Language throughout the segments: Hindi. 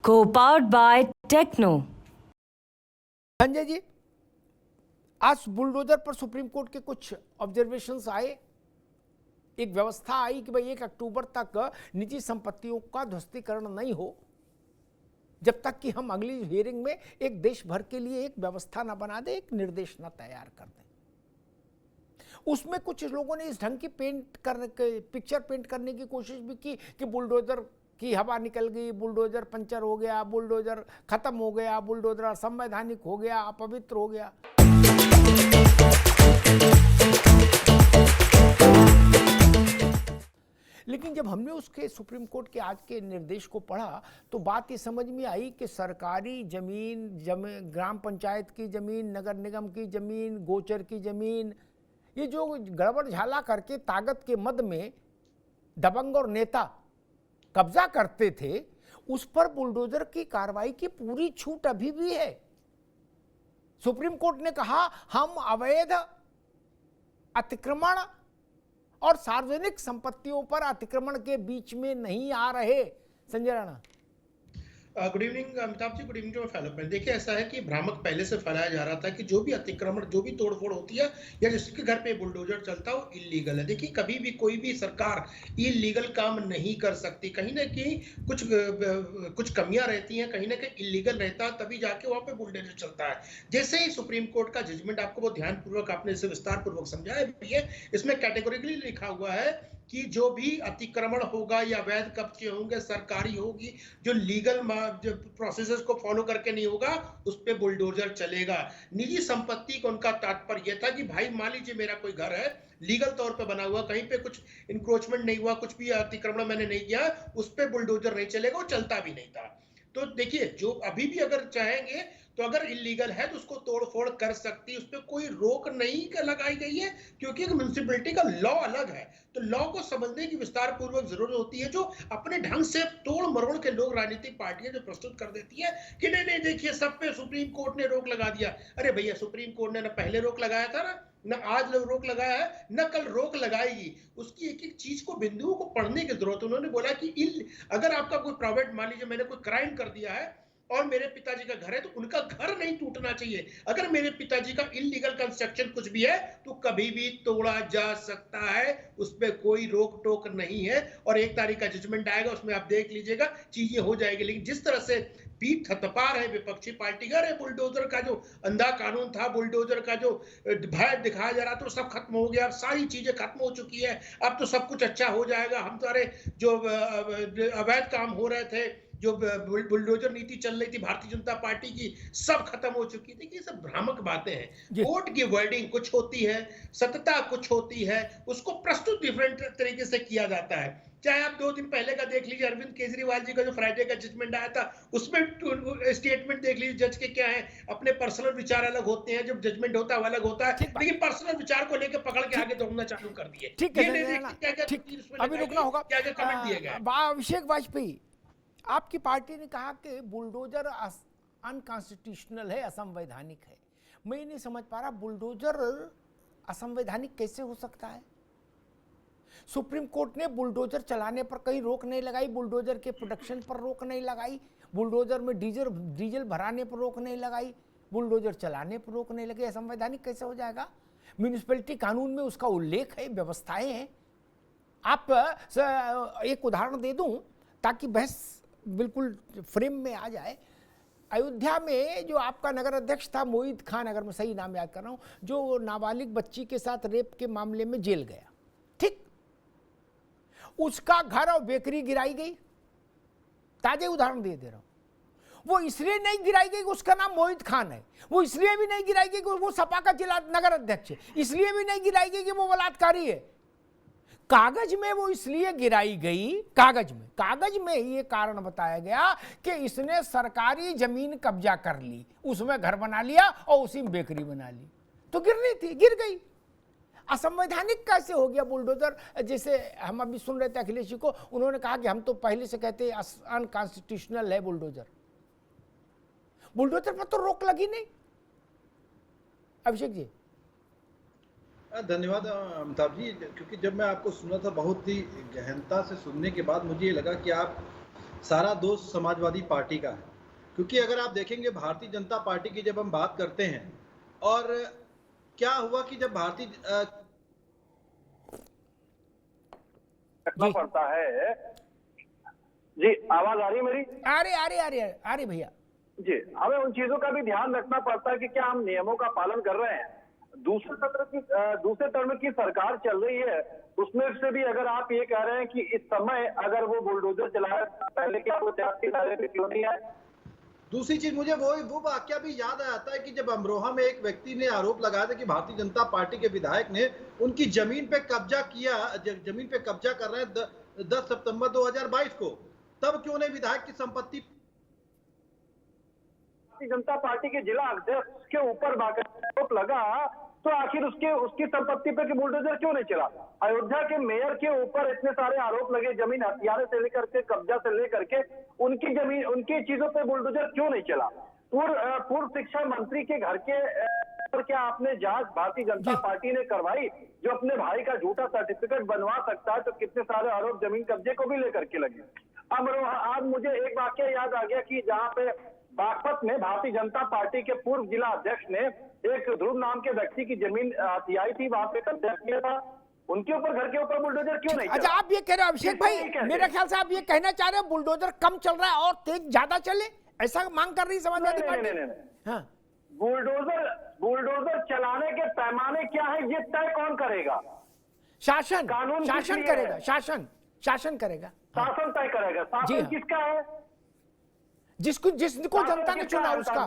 Co-powered by Techno. Sanjay ji, आज बुलडोजर पर सुप्रीम कोर्ट के कुछ ऑब्जर्वेशंस आए। एक व्यवस्था आई कि भाई 1 अक्टूबर तक निजी संपत्तियों का ध्वस्तीकरण नहीं हो, जब तक कि हम अगली हियरिंग में एक देश भर के लिए एक व्यवस्था ना बना दे, एक निर्देश ना तैयार कर दें। उसमें कुछ लोगों ने इस ढंग की पिक्चर पेंट करने की कोशिश भी की कि बुलडोजर की हवा निकल गई, बुलडोजर पंचर हो गया, बुलडोजर खत्म हो गया, बुलडोजर असंवैधानिक हो गया, अपवित्र हो गया। लेकिन जब हमने उसके सुप्रीम कोर्ट के आज के निर्देश को पढ़ा तो बात ये समझ में आई कि सरकारी जमीन, ग्राम पंचायत की जमीन, नगर निगम की जमीन, गोचर की जमीन, ये जो गड़बड़ झाला करके ताकत के मद में दबंग और नेता कब्जा करते थे, उस पर बुलडोजर की कार्रवाई की पूरी छूट अभी भी है। सुप्रीम कोर्ट ने कहा हम अवैध अतिक्रमण और सार्वजनिक संपत्तियों पर अतिक्रमण के बीच में नहीं आ रहे। Sanjay Rana. Good evening Amitabh ji, good evening to development. देखिए, ऐसा है कि भ्रामक पहले से फैलाया जा रहा था कि जो भी अतिक्रमण, जो भी तोड़फोड़ होती है या जिसके घर पे बुलडोजर चलता है वो इलीगल है। देखिए, कभी भी कोई भी सरकार इलीगल काम नहीं कर सकती। कहीं ना कहीं कुछ कमियां रहती हैं, कहीं ना कहीं इलीगल रहता है, तभी जाके वहां पे बुलडोजर चलता है। जैसे ही सुप्रीम कोर्ट का जजमेंट आपको बहुत ध्यानपूर्वक, आपने इसे विस्तार पूर्वक समझाया भी है, इसमें कैटेगोरिकली लिखा हुआ है कि जो भी अतिक्रमण होगा या अवैध कब्जे होंगे, सरकारी होगी, जो लीगल प्रोसेसेस को फॉलो करके नहीं होगा, उस पे बुलडोजर चलेगा। निजी संपत्ति का उनका तात्पर्य यह था कि भाई मान लीजिए मेरा कोई घर है, लीगल तौर पे बना हुआ, कहीं पे कुछ इंक्रोचमेंट नहीं हुआ, कुछ भी अतिक्रमण मैंने नहीं किया, उस पे बुलडोजर नहीं चलेगा, वो चलता भी नहीं था। तो देखिए, जो अभी भी अगर चाहेंगे तो अगर इलीगल है तो उसको तोड़फोड़ कर सकती है, उस पर कोई रोक नहीं लगाई गई है, क्योंकि म्युनिसिपैलिटी का लॉ अलग है। तो लॉ को समझने की विस्तार पूर्वक जरूरत होती है, जो अपने ढंग से तोड़ मरोड़ के लोग, राजनीतिक पार्टियां जो प्रस्तुत कर देती है कि नहीं नहीं देखिए सब पे सुप्रीम कोर्ट ने रोक लगा दिया। अरे भैया, सुप्रीम कोर्ट ने ना पहले रोक लगाया था, ना आज रोक लगाया है, ना कल रोक लगाएगी। उसकी एक एक चीज को, बिंदुओं को पढ़ने की जरूरत है। उन्होंने बोला कि अगर आपका कोई प्राइवेट, मान लीजिए मैंने कोई क्राइम कर दिया है और मेरे पिताजी का घर है, तो उनका घर नहीं टूटना चाहिए। अगर मेरे पिताजी का इलीगल कंस्ट्रक्शन कुछ भी है तो कभी भी तोड़ा जा सकता है, उस पर कोई रोक टोक नहीं है। और 1 तारीख का जजमेंट आएगा, उसमें आप देख लीजिएगा, चीजें हो जाएगी। लेकिन जिस तरह से पीठ थपथपा रहे विपक्षी पार्टी का, अरे बुलडोजर का जो अंधा कानून था, बुलडोजर का जो भय दिखाया जा रहा था, तो सब खत्म हो गया, अब सारी चीजें खत्म हो चुकी है, अब तो सब कुछ अच्छा हो जाएगा, हम सारे जो अवैध काम हो रहे थे, जो बुलडोजर नीति चल रही थी भारतीय जनता पार्टी की, सब खत्म हो चुकी थी। ये सब भ्रामक बातें हैं। कोर्ट की वर्डिंग कुछ होती है, सत्यता कुछ होती है, उसको प्रस्तुत डिफरेंट तरीके से किया जाता है। चाहे आप 2 दिन पहले का देख लीजिए, अरविंद केजरीवाल जी का जो फ्राइडे का जजमेंट आया था, उसमें स्टेटमेंट देख लीजिए जज के क्या है। अपने पर्सनल विचार अलग होते हैं, जब जजमेंट होता है वो अलग होता है, लेकिन पर्सनल विचार को लेकर पकड़ के आगे दौड़ना चालू कर दिए। ठीक है, अभी रुकना होगा। क्या क्या कमेंट दिए गए। अभिषेक वाजपेयी, आपकी पार्टी ने कहा कि बुलडोजर अनकॉन्स्टिट्यूशनल है, असंवैधानिक है। मैं नहीं समझ पा रहा, बुलडोजर असंवैधानिक कैसे हो सकता है? सुप्रीम कोर्ट ने बुलडोजर चलाने पर कहीं रोक नहीं लगाई, बुलडोजर के प्रोडक्शन पर रोक नहीं लगाई, बुलडोजर में डीजल भराने पर रोक नहीं लगाई, बुलडोजर चलाने पर रोक नहीं लगी। असंवैधानिक कैसे हो जाएगा? म्यूनिसिपैलिटी कानून में उसका उल्लेख है, व्यवस्थाएं हैं। आप एक उदाहरण दे दूं ताकि बहस बिल्कुल फ्रेम में आ जाए। अयोध्या में जो आपका नगर अध्यक्ष था मोहित खान, अगर मैं सही नाम याद कर रहा हूं, जो नाबालिग बच्ची के साथ रेप के मामले में जेल गया, ठीक, उसका घर और बेकरी गिराई गई। ताजे उदाहरण दे रहा हूं। वो इसलिए नहीं गिराई गई कि उसका नाम मोहित खान है, वो इसलिए भी नहीं गिराई गई कि वो सपा का जिला नगर अध्यक्ष है, इसलिए भी नहीं गिराई गई कि वो बलात्कारी है। कागज में वो इसलिए गिराई गई, कागज में ये कारण बताया गया कि इसने सरकारी जमीन कब्जा कर ली, उसमें घर बना लिया और उसी में बेकरी बना ली, तो गिरनी थी, गिर गई। असंवैधानिक कैसे हो गया बुलडोजर? जैसे हम अभी सुन रहे थे अखिलेश जी को, उन्होंने कहा कि हम तो पहले से कहते हैं अनकॉन्स्टिट्यूशनल है बुलडोजर। बुलडोजर पर तो रोक लगी नहीं। अभिषेक जी। धन्यवाद अमिताभ जी, क्योंकि जब मैं आपको सुना था बहुत ही गहनता से सुनने के बाद मुझे ये लगा कि आप सारा दोष समाजवादी पार्टी का है। क्योंकि अगर आप देखेंगे भारतीय जनता पार्टी की जब हम बात करते हैं, और क्या हुआ कि जब जी पड़ता है। जी, आवाज आ रही है मेरी? आ रही भैया। जी, हमें उन चीजों का भी ध्यान रखना पड़ता है कि क्या हम नियमों का पालन कर रहे हैं। दूसरे टर्म की सरकार चल रही है, उसमें से भी अगर आप ये कह रहे हैं कि इस समय अगर वो बुलडोजर चलाए, पहले क्या वो त्यागी दायरे पे क्यों नहीं आए? दूसरी चीज मुझे वो वाक्य भी याद आता है कि जब अमरोहा में एक व्यक्ति ने आरोप लगाया था कि भारतीय जनता पार्टी के विधायक ने उनकी जमीन पे कब्जा कर रहे हैं 10 सितंबर 2022 को, तब क्यों नहीं विधायक की संपत्ति भारतीय जनता पार्टी के जिला अध्यक्ष के ऊपर आरोप लगा, तो आखिर उसकी संपत्ति पे बुलडोजर क्यों नहीं चला? अयोध्या के मेयर के ऊपर इतने सारे आरोप लगे, जमीन हथियाने से लेकर के कब्जा से लेकर के उनकी जमीन, उनकी चीजों पे बुलडोजर क्यों नहीं चला? पूर्व शिक्षा मंत्री के घर के पर क्या आपने जांच भारतीय जनता पार्टी ने करवाई? जो अपने भाई का झूठा सर्टिफिकेट बनवा सकता है, तो कितने सारे आरोप जमीन कब्जे को भी लेकर के लगे। आज मुझे एक वाक्य याद आ गया कि जहाँ पे बागपत में भारतीय जनता पार्टी के पूर्व जिला अध्यक्ष ने एक ध्रुव नाम के व्यक्ति की जमीन हथियाई थी, वहां पे कब्जा किया था, उनके ऊपर, घर के ऊपर बुलडोजर क्यों नहीं? अच्छा, आप ये कह रहे हो अभिषेक भाई, मेरे ख्याल से आप ये कहना चाह रहे हो बुलडोजर कम चल रहा है और तेज ज्यादा चले, ऐसा मांग कर रही है समाजवादी पार्टी? हाँ, बुलडोजर चलाने के पैमाने क्या है, ये तय कौन करेगा? शासन कानून शासन करेगा, शासन करेगा, शासन तय करेगा। शासन किसका है? जिसको जनता ने चुना उसका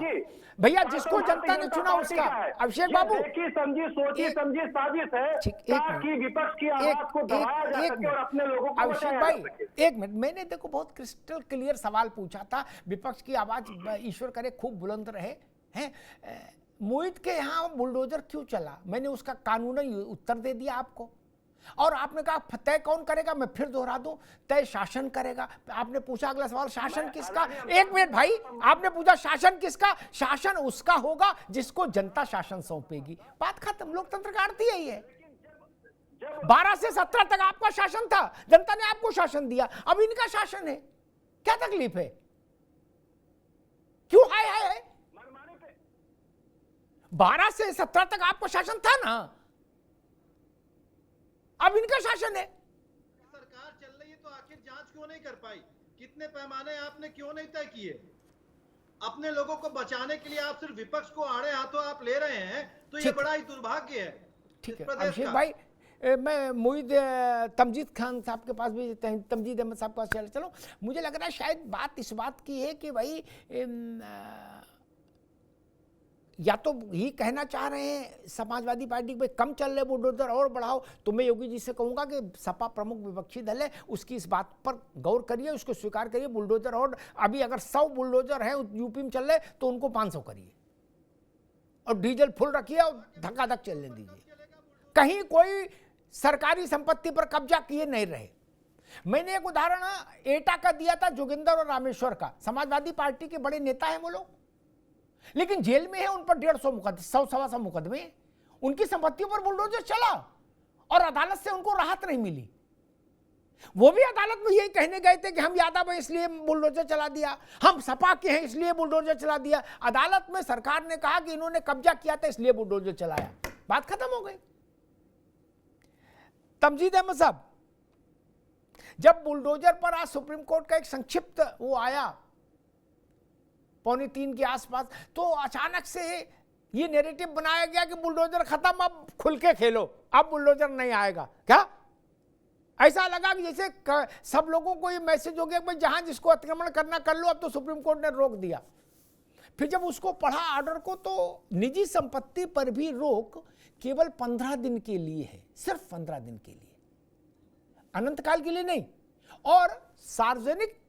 भैया, जिसको जनता ने चुना उसका। अभिषेक बाबू, देखी समझी सोची समझी साजिश है ताकि विपक्ष की आवाज को दबाया जा सके और अपने लोगों को अभिषेक भाई एक मिनट, मैंने देखो बहुत क्रिस्टल क्लियर सवाल पूछा था, विपक्ष की आवाज ईश्वर करे खूब बुलंद रहे हैं। मोहित के यहाँ बुलडोजर क्यों चला, मैंने उसका कानूनी उत्तर दे दिया आपको, और आपने कहा तय कौन करेगा, मैं फिर दोहरा दूं, तय शासन करेगा। आपने पूछा अगला सवाल, शासन किसका? एक मिनट भाई, आपने पूछा शासन किसका? शासन उसका होगा जिसको जनता शासन सौंपेगी, बात खत्म। लोकतंत्र का अर्थ ही यही है। 12 से 17 तक आपका शासन था, जनता ने आपको शासन दिया, अब इनका शासन है, क्या तकलीफ है? क्यों है? 12 से 17 तक आपको शासन था ना, अब इनका शासन है। सरकार चल रही है तो आखिर जांच क्यों नहीं कर पाई? कितने पैमाने आपने क्यों नहीं तय किए? अपने लोगों को बचाने के लिए आप सिर्फ विपक्ष को आड़े हाथों आप ले रहे हैं, तो ये बड़ा ही दुर्भाग्य है। ठीक है अभिषेक भाई, मैं मोहित तमजीद खान साहब के पास भी, तमजीद अहमद साहब के पास चलो। मुझे लग रहा है शायद बात इस बात की है कि भाई या तो ही कहना चाह रहे हैं समाजवादी पार्टी पे कम चल रहे बुलडोजर और बढ़ाओ, तो मैं योगी जी से कहूंगा कि सपा प्रमुख विपक्षी दल है, उसकी इस बात पर गौर करिए, उसको स्वीकार करिए। बुलडोजर और अभी अगर 100 बुलडोजर हैं यूपी में चल रहे तो उनको 500 करिए और डीजल फुल रखिए और धक्का-धक चलने दीजिए, कहीं कोई सरकारी संपत्ति पर कब्जा किए नहीं रहे। मैंने एक उदाहरण एटा का दिया था, जोगिंदर और रामेश्वर का। समाजवादी पार्टी के बड़े नेता हैं वो लोग, लेकिन जेल में है, उन पर 150 मुकदमे, 100-125 मुकदमे, उनकी संपत्तियों पर बुलडोजर चला और अदालत से उनको राहत नहीं मिली। वो भी अदालत में यही कहने गए थे कि हम यादव हैं इसलिए बुलडोजर चला दिया, हम सपा के हैं इसलिए बुलडोजर चला दिया। अदालत में सरकार ने कहा कि इन्होंने कब्जा किया था इसलिए बुलडोजर चलाया, बात खत्म हो गई। तमजीद अहमद साहब, जब बुलडोजर पर आज सुप्रीम कोर्ट का एक संक्षिप्त वो आया 2:45 के आसपास, तो अचानक से ये नैरेटिव बनाया गया कि बुलडोजर खत्म, अब खुल के खेलो, अब बुलडोजर नहीं आएगा। क्या ऐसा लगा कि जैसे सब लोगों को ये मैसेज हो गया कि भाई जहां जिसको अतिक्रमण करना कर लो, अब तो सुप्रीम कोर्ट ने रोक दिया। फिर जब उसको पढ़ा आर्डर को, तो निजी संपत्ति पर भी रोक केवल 15 दिन के लिए है, सिर्फ 15 दिन के लिए, अनंत काल के लिए नहीं। और सार्वजनिक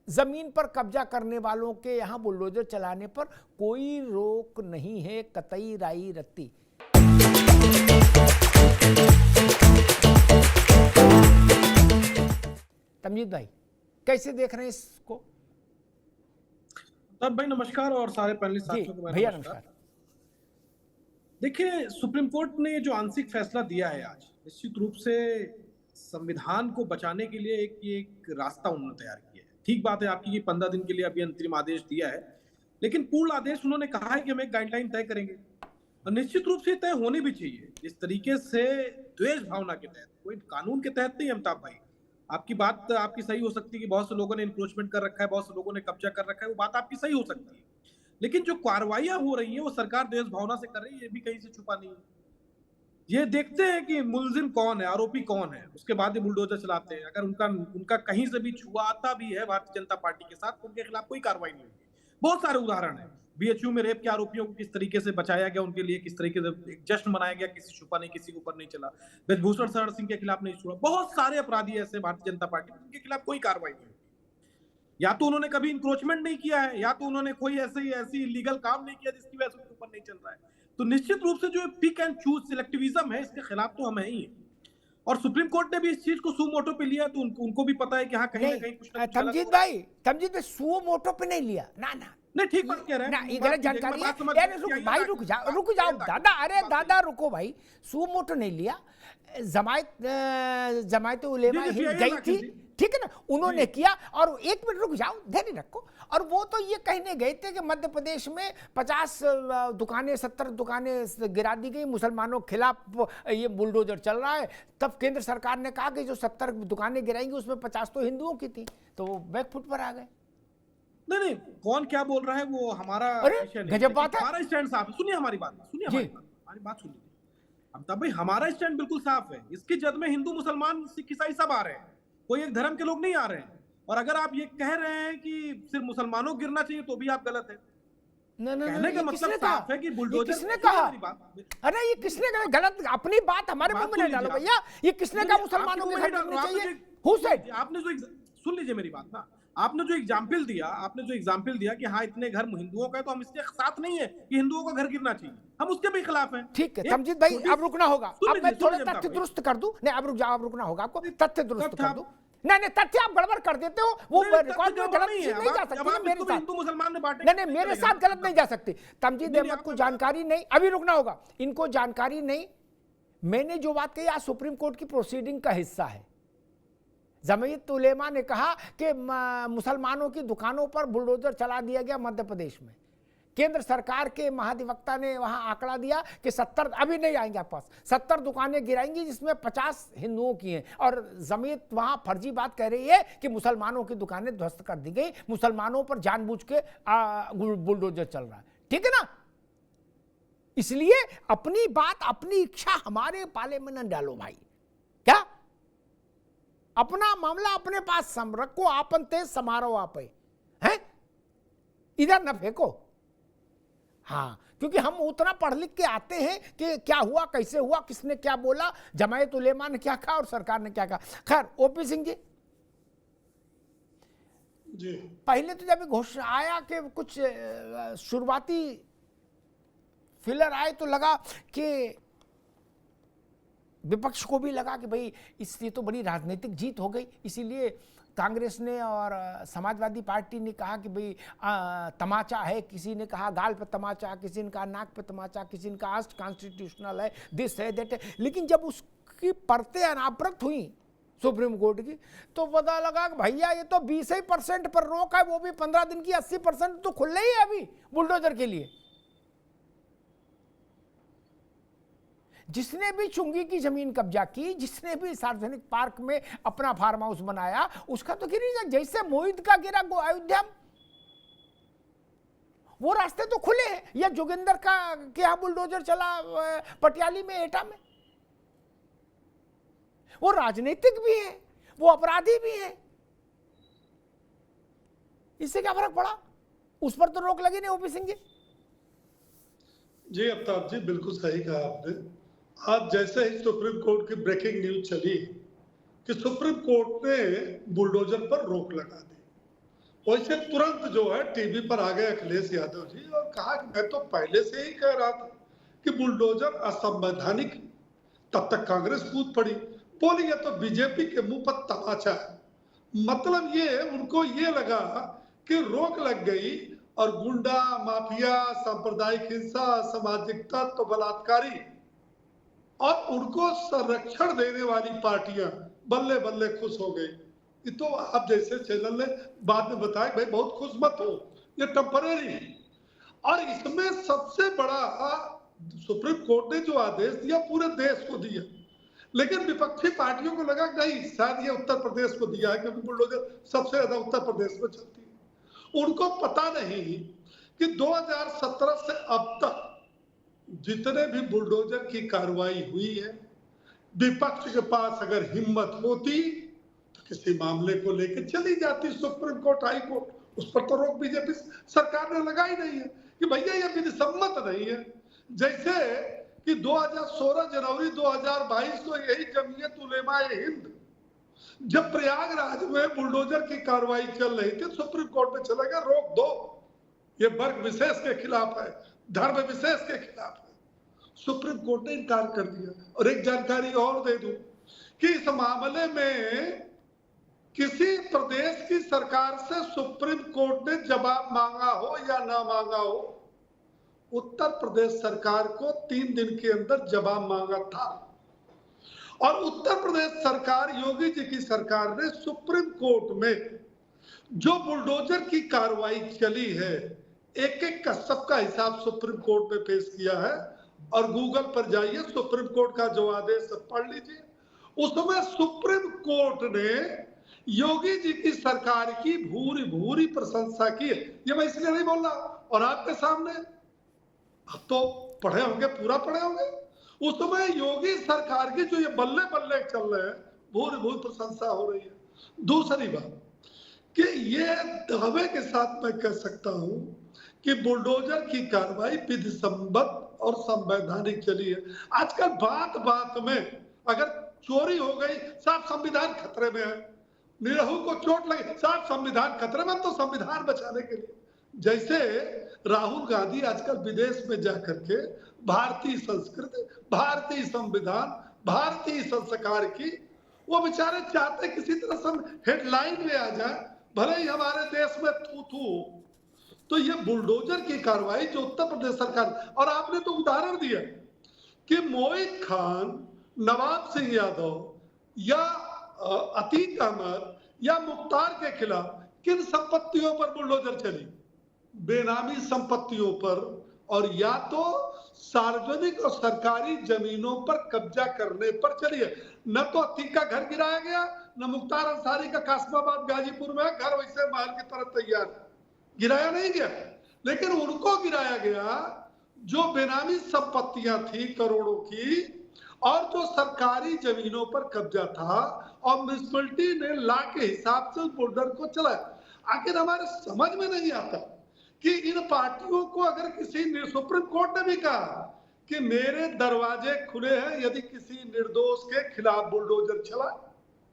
जमीन पर कब्जा करने वालों के यहां बुलडोजर चलाने पर कोई रोक नहीं है, कतई राई रत्ती। तमजीद भाई कैसे देख रहे हैं इसको? तब भाई नमस्कार, और सारे पैनलिस्ट साथियों को भैया नमस्कार। देखिए, सुप्रीम कोर्ट ने जो आंशिक फैसला दिया है आज, निश्चित रूप से संविधान को बचाने के लिए एक रास्ता उन्होंने तैयार किया है। ठीक बात है आपकी कि 15 दिन के लिए अभी अंतरिम आदेश दिया है, लेकिन पूर्ण आदेश उन्होंने कहा है कि हम एक गाइडलाइन तय करेंगे और निश्चित रूप से तय होनी भी चाहिए। इस तरीके से द्वेष भावना के तहत, कोई कानून के तहत नहीं। अमिताभ भाई, आपकी बात आपकी सही हो सकती है कि बहुत से लोगों ने इंक्रोचमेंट कर रखा है, बहुत से लोगों ने कब्जा कर रखा है, वो बात आपकी सही हो सकती है, लेकिन जो कार्रवाइयां हो रही है वो सरकार द्वेष भावना से कर रही है, ये भी कहीं से छुपा नहीं है। ये देखते हैं कि मुलजिम कौन है, आरोपी कौन है, उसके बाद ये बुलडोजर चलाते हैं। अगर उनका कहीं से भी छुआता भी है भारतीय जनता पार्टी के साथ, तो उनके खिलाफ कोई कार्रवाई नहीं होगी। बहुत सारे उदाहरण है, बीएचयू में रेप के आरोपियों को किस तरीके से बचाया गया, उनके लिए किस तरीके से एक जश्न मनाया गया, किसी छुपा नहीं, किसी के ऊपर नहीं चला। ब्रजभूषण शरण सिंह के खिलाफ नहीं छुआ। बहुत सारे अपराधी ऐसे भारतीय जनता पार्टी में, उनके खिलाफ कोई कार्रवाई नहीं होगी। या तो उन्होंने कभी इंक्रोचमेंट नहीं किया है, या तो उन्होंने कोई ऐसी इलीगल काम नहीं किया जिसकी वजह से उनके ऊपर नहीं चल रहा है। तो निश्चित रूप से जो पिक एंड चूज सिलेक्टिविज्म है, इसके खिलाफ तो हम हैं ही। और सुप्रीम कोर्ट ने भी इस चीज को सू मोटो पे लिया, तो उनको भी पता है कि हाँ कहीं ना कहीं कुछ तमजीद भाई सू मोटो पे नहीं लिया ना। नहीं, ठीक बात कह रहे ना, हैं, ये गलत जानकारी है। भाई रुक जाओ दादा, अरे दादा रुको भाई, सू मोटो नहीं लिया। जमायत उलेमा हिंद गई थी, ठीक है ना, उन्होंने किया। और एक मिनट रुक जाओ, धैर्य रखो। और वो तो ये कहने गए थे कि मध्य प्रदेश में 50 दुकानें 70 दुकानें गिरा दी गई, मुसलमानों के खिलाफ ये बुलडोजर चल रहा है। तब केंद्र सरकार ने कहा कि जो 70 दुकानें गिराएंगी उसमें 50 तो हिंदुओं की थी, तो वो बैकफुट पर आ गए। नहीं, कौन क्या बोल रहा है वो हमारा विषय नहीं। गजब बात है। हमारा स्टैंड साफ है। सुनिए हमारी बात, हमारी बात सुनिए। अमिताभ भाई, हमारा स्टैंड बिल्कुल साफ है। इसकी जद में हिंदू, मुसलमान, सिख, ईसाई सब आ रहे हैं, कोई एक धर्म के लोग नहीं आ रहे हैं। और अगर आप ये कह रहे हैं कि सिर्फ मुसलमानों को गिरना चाहिए, तो भी आप गलत है। कहने का मतलब साफ है कि बुलडोजर। किसने कहा? अरे ये किसने कहा? गलत अपनी बात हमारे मुंह में नहीं डालो भैया। ये किसने कहा मुसलमानों के घर गिरने चाहिए? Who said? आपने जो सुन लीजिए मेरी बात ना, आपने जो एग्जाम्पल दिया कि हाँ इतने घर हिंदुओं का है, तो हम इसके साथ नहीं है कि हिंदुओं का घर गिरना चाहिए, हम उसके भी खिलाफ हैं। ठीक है तमजीद भाई, अब रुकना होगा। अब मैं थोड़ा तथ्य दुरुस्त कर दूं। नहीं, अब रुक जाओ, अब रुकना होगा आपको। तथ्य दुरुस्त कर दूं। नहीं, तथ्य आप गड़बड़ कर देते हो। वो रिकॉर्ड में गलत चीज नहीं जा सकती मेरे साथ। हिंदू मुसलमान ने बांटे। नहीं, मेरे साथ गलत नहीं जा सकती। तमजीद अहमद को जानकारी नहीं, अभी रुकना होगा, इनको जानकारी नहीं। मैंने जो बात कही आज सुप्रीम कोर्ट की प्रोसीडिंग का हिस्सा है। जमीयत उलेमा ने कहा कि मुसलमानों की दुकानों पर बुलडोजर चला दिया गया मध्य प्रदेश में। केंद्र सरकार के महाधिवक्ता ने वहां आंकड़ा दिया कि 70, अभी नहीं आएंगे आप पास, 70 दुकानें गिराएंगी जिसमें 50 हिंदुओं की हैं। और जमीयत वहां फर्जी बात कह रही है कि मुसलमानों की दुकानें ध्वस्त कर दी गई, मुसलमानों पर जानबूझ के बुलडोजर चल रहा है। ठीक है ना? इसलिए अपनी बात, अपनी इच्छा हमारे पाले में न डालो भाई। क्या अपना मामला अपने पास रखो, आपन तेज समारो आप है, इधर न फेंको। हाँ, क्योंकि हम उतना पढ़ लिख के आते हैं कि क्या हुआ, कैसे हुआ, किसने क्या बोला, जमायत उलेमा ने क्या कहा और सरकार ने क्या कहा। खैर, ओपी सिंह जी, पहले तो जब घोषणा आया कि कुछ शुरुआती फिलर आए, तो लगा कि विपक्ष को भी लगा कि भाई इससे तो बड़ी राजनीतिक जीत हो गई। इसीलिए कांग्रेस ने और समाजवादी पार्टी ने कहा कि भाई तमाचा है, किसी ने कहा गाल पे तमाचा, किसी ने कहा नाक पे तमाचा, किसी ने कहा कॉन्स्टिट्यूशनल है, दिस है, दैट है। लेकिन जब उसकी परतें अनावृत हुई सुप्रीम कोर्ट की, तो पता लगा कि भैया ये तो 20% पर रोक है, वो भी 15 दिन की। 80% तो खुले ही है अभी बुलडोजर के लिए। जिसने भी चुंगी की जमीन कब्जा की, जिसने भी सार्वजनिक पार्क में अपना फार्म हाउस बनाया, उसका तो गिर ही जाए। जैसे मोहित का गिरा अयोध्या, वो रास्ते तो खुले हैं। या जोगिंदर का क्या बुलडोजर चला पटियाली में, एटा में, वो राजनीतिक भी है, वो अपराधी भी है। इससे क्या फर्क पड़ा? उस पर तो रोक लगी नहीं। ओपी सिंह जी, अमिताभ जी, बिल्कुल सही कहा आपने। आज जैसे ही सुप्रीम कोर्ट की ब्रेकिंग न्यूज चली कि सुप्रीम कोर्ट ने बुलडोजर पर रोक लगा दी, वैसे तुरंत जो है टीवी पर आ गए अखिलेश यादव जी और कहा कि मैं तो पहले से ही कह रहा था कि बुलडोजर असंवैधानिक। तब तक कांग्रेस कूद पड़ी, बोली ये तो बीजेपी के मुंह पर तमाचा है। मतलब ये उनको ये लगा कि रोक लग गई और गुंडा, माफिया, सांप्रदायिक हिंसा, सामाजिक तत्व, बलात्कारी और उनको संरक्षण देने वाली पार्टियां बल्ले बल्ले खुश हो गई। ये तो आप जैसे चैनल ने बाद में बताया भाई बहुत खुश मत हो, ये टेम्परेरी है। और इसमें सबसे बड़ा सुप्रीम कोर्ट ने जो आदेश दिया पूरे देश को दिया, लेकिन विपक्षी पार्टियों को लगा नहीं शायद ये उत्तर प्रदेश को दिया है क्योंकि बुलडोजर सबसे ज्यादा उत्तर प्रदेश में चलती है। उनको पता नहीं कि 2017 से अब तक जितने भी बुलडोजर की कार्रवाई हुई है, विपक्ष के पास अगर हिम्मत होती तो किसी मामले को लेकर चली जाती सुप्रीम कोर्ट, हाई कोर्ट, उस पर तो रोक बीजेपी सरकार ने लगाई नहीं है कि भैया ये विधिसम्मत नहीं है। जैसे कि 2016 जनवरी 2022 को यही जमीयत उलेमाए हिंद जब प्रयागराज में बुलडोजर की कार्रवाई चल रही थी, सुप्रीम कोर्ट में चला गया रोक दो, ये वर्ग विशेष के खिलाफ है, धर्म विशेष के खिलाफ है। सुप्रीम कोर्ट ने इनकार कर दिया। और एक जानकारी और दे दूं कि इस मामले में किसी प्रदेश की सरकार से सुप्रीम कोर्ट ने जवाब मांगा हो या ना मांगा हो, उत्तर प्रदेश सरकार को 3 दिन के अंदर जवाब मांगा था। और उत्तर प्रदेश सरकार, योगी जी की सरकार ने सुप्रीम कोर्ट में जो बुलडोजर की कार्रवाई चली है, एक एक का सबका हिसाब सुप्रीम कोर्ट में पेश किया है। और गूगल पर जाइए, सुप्रीम कोर्ट का जो आदेश पढ़ लीजिए, उसमें सुप्रीम कोर्ट ने योगी जी की सरकार की भूरी भूरी प्रशंसा की है। ये मैं इसलिए नहीं बोल रहा, और आपके सामने अब तो पढ़े होंगे, पूरा पढ़े होंगे, उसमें योगी सरकार की जो ये बल्ले बल्ले चल रहे हैं, भूरी भूरी प्रशंसा हो रही है। दूसरी बात कि ये दावे के साथ मैं कह सकता हूं कि बुलडोजर की कार्रवाई विधिसम्मत और संवैधानिक चली है। आजकल बात बात में अगर चोरी हो गई, साफ संविधान खतरे में है, निरहु को चोट लगी, साफ संविधान खतरे में, तो संविधान बचाने के लिए जैसे राहुल गांधी आजकल विदेश में जाकर के भारतीय संस्कृति, भारतीय संविधान, भारतीय संस्कार की वो बेचारे चाहते किसी तरह से हेडलाइन में आ जाए, भले ही हमारे देश में थू थू हो। तो ये बुलडोजर की कार्रवाई जो उत्तर प्रदेश सरकार, और आपने तो उदाहरण दिया कि मोहित खान, नवाब सिंह यादव या अतीक अहमद या मुख्तार के खिलाफ किन संपत्तियों पर बुलडोजर चली? बेनामी संपत्तियों पर, और या तो सार्वजनिक और सरकारी जमीनों पर कब्जा करने पर चली है। न तो अतीक का घर गिराया गया, न मुख्तार अंसारी का कासमाबाद गाजीपुर में घर वैसे महल की तरह तैयार, गिराया नहीं गया, लेकिन उनको गिराया गया जो बेनामी संपत्तियां थी करोड़ों की, और जो सरकारी जमीनों पर कब्जा था, और म्युनिसिपैलिटी ने ला के हिसाब से उस बुलडोजर को चलाया। आखिर हमारे समझ में नहीं आता कि इन पार्टियों को अगर किसी, सुप्रीम कोर्ट ने भी कहा कि मेरे दरवाजे खुले हैं यदि किसी निर्दोष के खिलाफ बुलडोजर चला,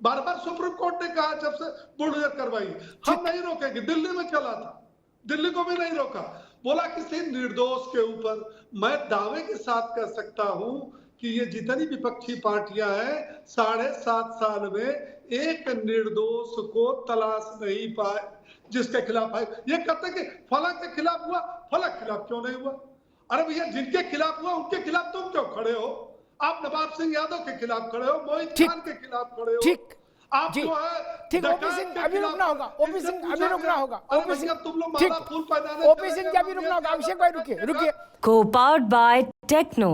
बार बार सुप्रीम कोर्ट ने कहा जब से बुलडोजर करवाई, हम नहीं रोकेंगे। दिल्ली में चला था, दिल्ली को भी नहीं रोका, बोला किसी निर्दोष के ऊपर। मैं दावे के साथ कह सकता हूं कि ये जितनी विपक्षी पार्टियां हैं, 7.5 साल में एक निर्दोष को तलाश नहीं पाए जिसके खिलाफ आए। ये कहते हैं कि फलक के खिलाफ हुआ, फलक खिलाफ क्यों नहीं हुआ? अरे भैया, जिनके खिलाफ हुआ उनके खिलाफ तुम क्यों खड़े हो? आप नवाब सिंह यादव के खिलाफ खड़े हो, मोहित खान के खिलाफ खड़े हो, ठीक, आप जो है ठीक, ओपी सिंह अभी रुकना होगा, ओपी सिंह अभी रुकना होगा, ओपी सिंह तुम लोग ठीक, माला फूल पहनाने, ओपी सिंह अभी रुकना होगा। अभिषेक भाई रुकिए रुकिए। Co-powered by Techno.